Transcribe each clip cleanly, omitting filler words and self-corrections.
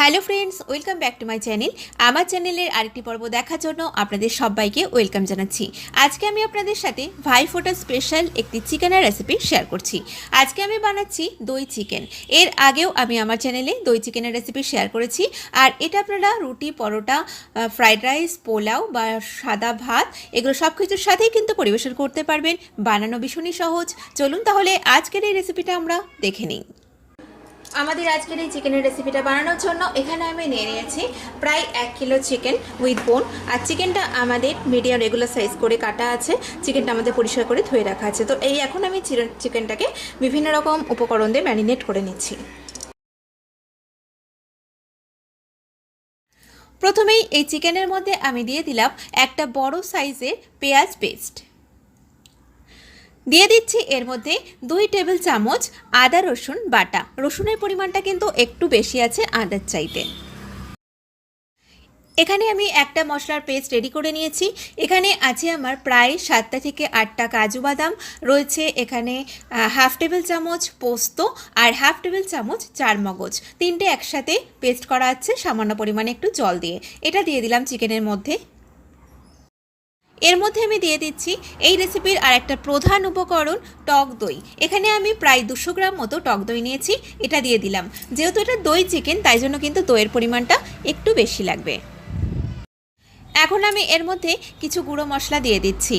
Hello friends, welcome back to my channel. আমার চ্যানেলের আরেকটি পর্ব দেখার জন্য আপনাদের সবাইকে ওয়েলকাম জানাচ্ছি। আজকে আমি আপনাদের সাথে ভাইফোঁটা স্পেশাল একটি চিকেনের রেসিপি শেয়ার করছি। আজকে আমি বানাচ্ছি দই চিকেন। এর আগেও আমি আমার চ্যানেলে দই চিকেনের রেসিপি শেয়ার করেছি, আর এটা আপনারা রুটি, পরোটা, ফ্রাইড রাইস, পোলাও বা সাদা ভাত এগুলো সব কিছুর সাথেই কিন্তু পরিবেশন করতে পারবেন। বানানো ভীষণই সহজ। চলুন তাহলে আজকের এই রেসিপিটা আমরা দেখে নিই। আমাদের আজকের এই চিকেনের রেসিপিটা বানানোর জন্য এখানে আমি নিয়ে নিয়েছি প্রায় 1 কিলো চিকেন উইথ বোন। আর চিকেনটা আমাদের মিডিয়াম রেগুলার সাইজ করে কাটা আছে। চিকেনটা আমাদের পরিষ্কার করে ধুয়ে রাখা আছে। তো এই এখন আমি চিকেনটাকে বিভিন্ন রকম উপকরণ দিয়ে ম্যারিনেট করে নিচ্ছি। প্রথমেই এই চিকেনের মধ্যে আমি দিয়ে দিলাম একটা বড় সাইজের পেঁয়াজ পেস্ট। দিয়ে দিচ্ছি এর মধ্যে 2 টেবিল চামচ আদা রসুন বাটা। রসুনের পরিমাণটা কিন্তু একটু বেশি আছে আদার চাইতে। এখানে আমি একটা মশলার পেস্ট রেডি করে নিয়েছি। এখানে আছে আমার প্রায় 7টা থেকে 8টা কাজু বাদাম রয়েছে। এখানে হাফ টেবিল চামচ পোস্ত আর হাফ টেবিল চামচ চারমগজ, তিনটে একসাথে পেস্ট করা আছে সামান্য পরিমাণে একটু জল দিয়ে। এটা দিয়ে দিলাম চিকেনের মধ্যে। এর মধ্যে আমি দিয়ে দিচ্ছি এই রেসিপির আর একটা প্রধান উপকরণ টক দই। এখানে আমি প্রায় 200 গ্রাম মতো টক দই নিয়েছি, এটা দিয়ে দিলাম। যেহেতু এটা দই চিকেন তাই জন্য কিন্তু দইয়ের পরিমাণটা একটু বেশি লাগবে। এখন আমি এর মধ্যে কিছু গুঁড়ো মশলা দিয়ে দিচ্ছি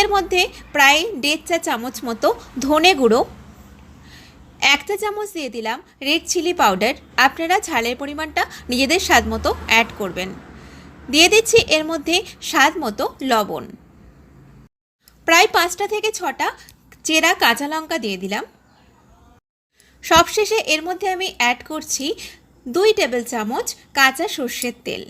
এর মধ্যে প্রায় 1.5 চা চামচ মতো ধনে গুঁড়ো, 1 চা চামচ দিয়ে দিলাম রেড চিলি পাউডার। আপনারা ঝালের পরিমাণটা নিজেদের স্বাদ মতো অ্যাড করবেন। দিয়ে দিচ্ছি এর মধ্যে স্বাদ মতো লবণ। প্রায় 5টা থেকে 6টা চেরা কাঁচা লঙ্কা দিয়ে দিলাম। সবশেষে এর মধ্যে আমি অ্যাড করছি 2 টেবিল চামচ কাঁচা সর্ষের তেল।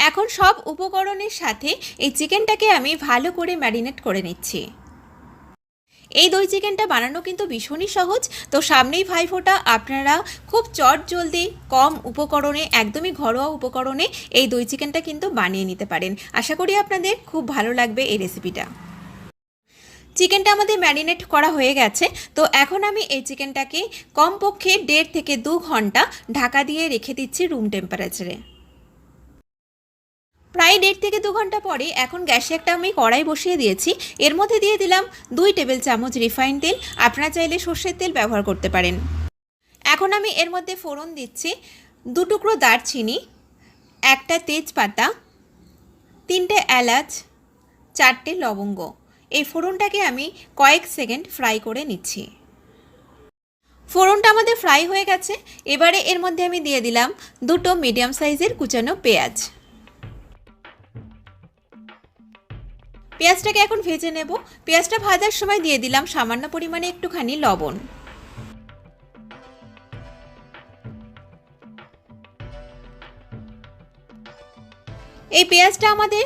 এখন সব উপকরণের সাথে এই চিকেনটাকে আমি ভালো করে ম্যারিনেট করে নিচ্ছি। এই দই চিকেনটা বানানো কিন্তু ভীষণই সহজ। তো সামনেই ভাইফোঁটা, আপনারা খুব চটজলদি কম উপকরণে, একদমই ঘরোয়া উপকরণে এই দই চিকেনটা কিন্তু বানিয়ে নিতে পারেন। আশা করি আপনাদের খুব ভালো লাগবে এই রেসিপিটা। চিকেনটা আমাদের ম্যারিনেট করা হয়ে গেছে। তো এখন আমি এই চিকেনটাকে কমপক্ষে 1.5 থেকে 2 ঘন্টা ঢাকা দিয়ে রেখে দিচ্ছি রুম টেম্পারেচারে। প্রায় 1.5 থেকে 2 ঘন্টা পরে এখন গ্যাসে একটা আমি কড়াই বসিয়ে দিয়েছি। এর মধ্যে দিয়ে দিলাম 2 টেবিল চামচ রিফাইন্ড তেল। আপনারা চাইলে সর্ষের তেল ব্যবহার করতে পারেন। এখন আমি এর মধ্যে ফোড়ন দিচ্ছি 2 টুকরো দারচিনি, একটা তেজপাতা, 3টে এলাচ, 4টে লবঙ্গ। এই ফোড়নটাকে আমি কয়েক সেকেন্ড ফ্রাই করে নিচ্ছি। ফোড়নটা আমাদের ফ্রাই হয়ে গেছে। এবারে এর মধ্যে আমি দিয়ে দিলাম 2টো মিডিয়াম সাইজের কুচানো পেঁয়াজ। পেঁয়াজটাকে এখন ভেজে নেব। পেঁয়াজটা ভাজার সময় দিয়ে দিলাম সামান্য পরিমাণে একটুখানি লবণ। এই পেঁয়াজটা আমাদের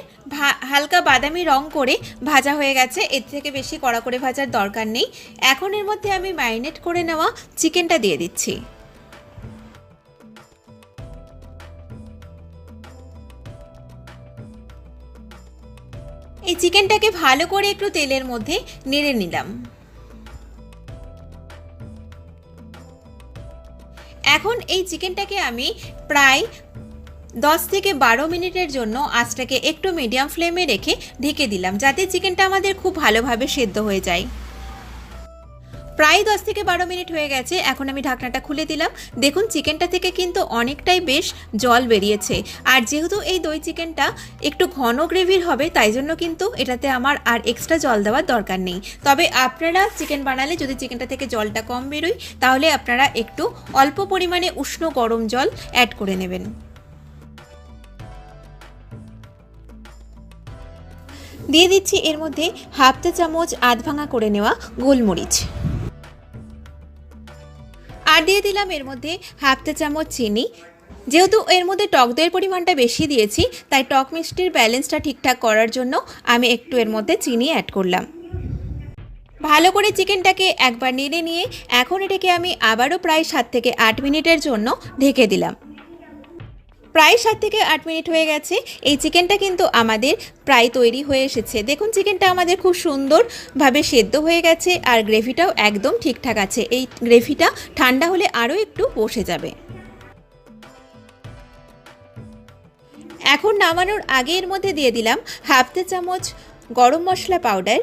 হালকা বাদামি রং করে ভাজা হয়ে গেছে। এর থেকে বেশি কড়া করে ভাজার দরকার নেই। এখন এর মধ্যে আমি ম্যারিনেট করে নেওয়া চিকেনটা দিয়ে দিচ্ছি। এই চিকেনটাকে ভালো করে একটু তেলের মধ্যে নেড়ে নিলাম। এখন এই চিকেনটাকে আমি প্রায় 10 থেকে 12 মিনিটের জন্য আঁচটাকে একটু মিডিয়াম ফ্লেমে রেখে ঢেকে দিলাম, যাতে চিকেনটা আমাদের খুব ভালোভাবে সেদ্ধ হয়ে যায়। প্রায় 10 থেকে 12 মিনিট হয়ে গেছে। এখন আমি ঢাকনাটা খুলে দিলাম। দেখুন চিকেনটা থেকে কিন্তু অনেকটাই বেশ জল বেরিয়েছে। আর যেহেতু এই দই চিকেনটা একটু ঘন গ্রেভির হবে তাই জন্য কিন্তু এটাতে আমার আর এক্সট্রা জল দেওয়ার দরকার নেই। তবে আপনারা চিকেন বানালে যদি চিকেনটা থেকে জলটা কম বেরোয় তাহলে আপনারা একটু অল্প পরিমাণে উষ্ণ গরম জল অ্যাড করে নেবেন। দিয়ে দিচ্ছি এর মধ্যে হাফ চা চামচ আধ ভাঙা করে নেওয়া গোলমরিচ। আর দিয়ে দিলাম এর মধ্যে হাফ চা চামচ চিনি। যেহেতু এর মধ্যে টক দইয়ের পরিমাণটা বেশি দিয়েছি তাই টক মিষ্টির ব্যালেন্সটা ঠিকঠাক করার জন্য আমি একটু এর মধ্যে চিনি অ্যাড করলাম। ভালো করে চিকেনটাকে একবার নেড়ে নিয়ে এখন এটাকে আমি আবারও প্রায় 7 থেকে 8 মিনিটের জন্য ঢেকে দিলাম। প্রায় 7 থেকে 8 মিনিট হয়ে গেছে। এই চিকেনটা কিন্তু আমাদের প্রায় তৈরি হয়ে এসেছে। দেখুন চিকেনটা আমাদের খুব সুন্দরভাবে সেদ্ধ হয়ে গেছে আর গ্রেভিটাও একদম ঠিকঠাক আছে। এই গ্রেভিটা ঠান্ডা হলে আরও একটু বসে যাবে। এখন নামানোর আগে এর মধ্যে দিয়ে দিলাম হাফ চা চামচ গরম মশলা পাউডার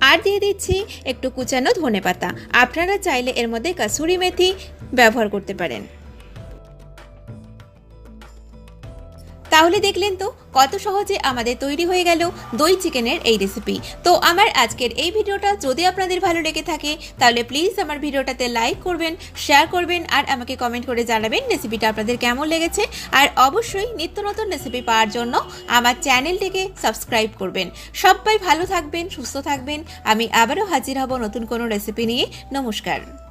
আর দিয়ে দিচ্ছি একটু কুচানো ধনেপাতা। আপনারা চাইলে এর মধ্যে কাসুরি মেথি ব্যবহার করতে পারেন। তাহলে দেখলেন তো কত সহজে আমাদের তৈরি হয়ে গেল দই চিকেনের এই রেসিপি। তো আমার আজকের এই ভিডিওটা যদি আপনাদের ভালো লেগে থাকে তাহলে প্লিজ আমার ভিডিওটাতে লাইক করবেন, শেয়ার করবেন আর আমাকে কমেন্ট করে জানাবেন রেসিপিটা আপনাদের কেমন লেগেছে। আর অবশ্যই নিত্য নতুন রেসিপি পাওয়ার জন্য আমার চ্যানেলটিকে সাবস্ক্রাইব করবেন। সবাই ভালো থাকবেন, সুস্থ থাকবেন। আমি আবারও হাজির হব নতুন কোনো রেসিপি নিয়ে। নমস্কার।